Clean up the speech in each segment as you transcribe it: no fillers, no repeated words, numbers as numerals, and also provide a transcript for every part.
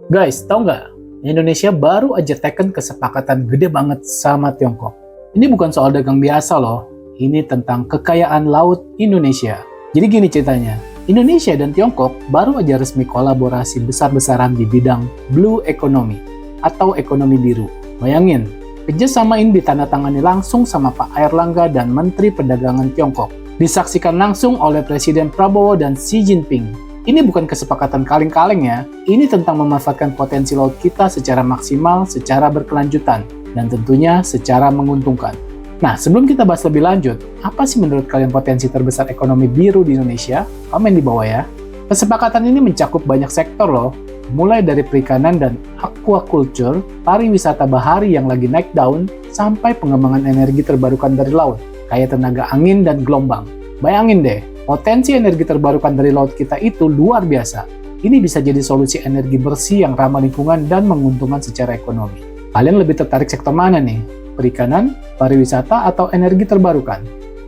Guys, tau nggak? Indonesia baru aja teken kesepakatan gede banget sama Tiongkok. Ini bukan soal dagang biasa loh. Ini tentang kekayaan laut Indonesia. Jadi gini ceritanya. Indonesia dan Tiongkok baru aja resmi kolaborasi besar-besaran di bidang blue economy atau ekonomi biru. Bayangin, kerjasama ini ditandatangani langsung sama Pak Airlangga dan Menteri Perdagangan Tiongkok. Disaksikan langsung oleh Presiden Prabowo dan Xi Jinping. Ini bukan kesepakatan kaleng-kaleng ya, ini tentang memanfaatkan potensi laut kita secara maksimal, secara berkelanjutan, dan tentunya secara menguntungkan. Nah, sebelum kita bahas lebih lanjut, apa sih menurut kalian potensi terbesar ekonomi biru di Indonesia? Komen di bawah ya. Kesepakatan ini mencakup banyak sektor loh, mulai dari perikanan dan aquaculture, pariwisata bahari yang lagi naik daun, sampai pengembangan energi terbarukan dari laut, kayak tenaga angin dan gelombang. Bayangin deh, potensi energi terbarukan dari laut kita itu luar biasa. Ini bisa jadi solusi energi bersih yang ramah lingkungan dan menguntungkan secara ekonomi. Kalian lebih tertarik sektor mana nih? Perikanan, pariwisata, atau energi terbarukan?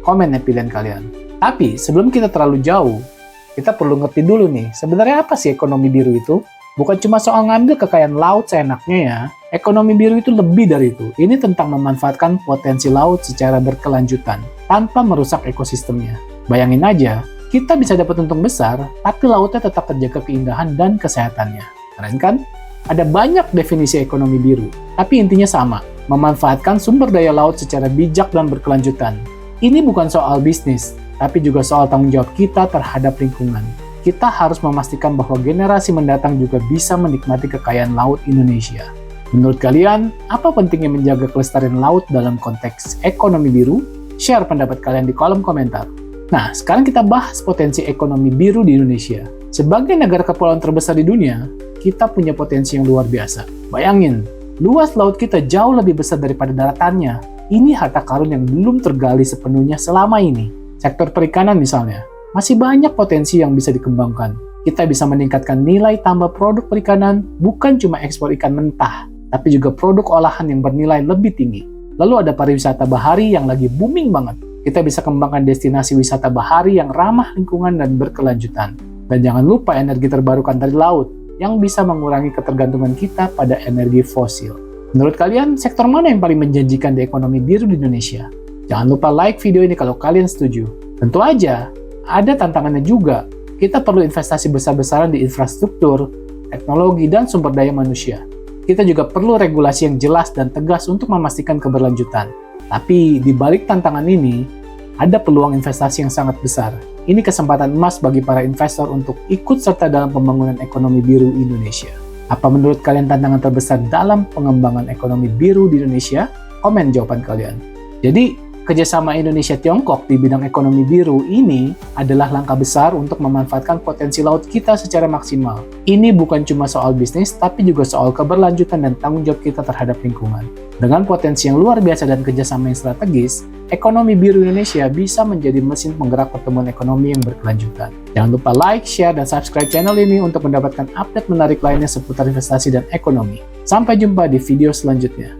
Komen ya pilihan kalian. Tapi sebelum kita terlalu jauh, kita perlu ngerti dulu nih, sebenarnya apa sih ekonomi biru itu? Bukan cuma soal ngambil kekayaan laut seenaknya ya. Ekonomi biru itu lebih dari itu. Ini tentang memanfaatkan potensi laut secara berkelanjutan, tanpa merusak ekosistemnya. Bayangin aja, kita bisa dapat untung besar, tapi lautnya tetap terjaga keindahan dan kesehatannya. Keren kan? Ada banyak definisi ekonomi biru, tapi intinya sama, memanfaatkan sumber daya laut secara bijak dan berkelanjutan. Ini bukan soal bisnis, tapi juga soal tanggung jawab kita terhadap lingkungan. Kita harus memastikan bahwa generasi mendatang juga bisa menikmati kekayaan laut Indonesia. Menurut kalian, apa pentingnya menjaga kelestarian laut dalam konteks ekonomi biru? Share pendapat kalian di kolom komentar. Nah, sekarang kita bahas potensi ekonomi biru di Indonesia. Sebagai negara kepulauan terbesar di dunia, kita punya potensi yang luar biasa. Bayangin, luas laut kita jauh lebih besar daripada daratannya. Ini harta karun yang belum tergali sepenuhnya selama ini. Sektor perikanan misalnya, masih banyak potensi yang bisa dikembangkan. Kita bisa meningkatkan nilai tambah produk perikanan, bukan cuma ekspor ikan mentah, tapi juga produk olahan yang bernilai lebih tinggi. Lalu ada pariwisata bahari yang lagi booming banget. Kita bisa kembangkan destinasi wisata bahari yang ramah lingkungan dan berkelanjutan. Dan jangan lupa energi terbarukan dari laut, yang bisa mengurangi ketergantungan kita pada energi fosil. Menurut kalian, sektor mana yang paling menjanjikan di ekonomi biru di Indonesia? Jangan lupa like video ini kalau kalian setuju. Tentu aja, ada tantangannya juga. Kita perlu investasi besar-besaran di infrastruktur, teknologi, dan sumber daya manusia. Kita juga perlu regulasi yang jelas dan tegas untuk memastikan keberlanjutan. Tapi di balik tantangan ini, ada peluang investasi yang sangat besar. Ini kesempatan emas bagi para investor untuk ikut serta dalam pembangunan ekonomi biru Indonesia. Apa menurut kalian tantangan terbesar dalam pengembangan ekonomi biru di Indonesia? Komen jawaban kalian. Jadi, kerjasama Indonesia-Tiongkok di bidang ekonomi biru ini adalah langkah besar untuk memanfaatkan potensi laut kita secara maksimal. Ini bukan cuma soal bisnis, tapi juga soal keberlanjutan dan tanggung jawab kita terhadap lingkungan. Dengan potensi yang luar biasa dan kerjasama yang strategis, ekonomi biru Indonesia bisa menjadi mesin penggerak pertumbuhan ekonomi yang berkelanjutan. Jangan lupa like, share, dan subscribe channel ini untuk mendapatkan update menarik lainnya seputar investasi dan ekonomi. Sampai jumpa di video selanjutnya.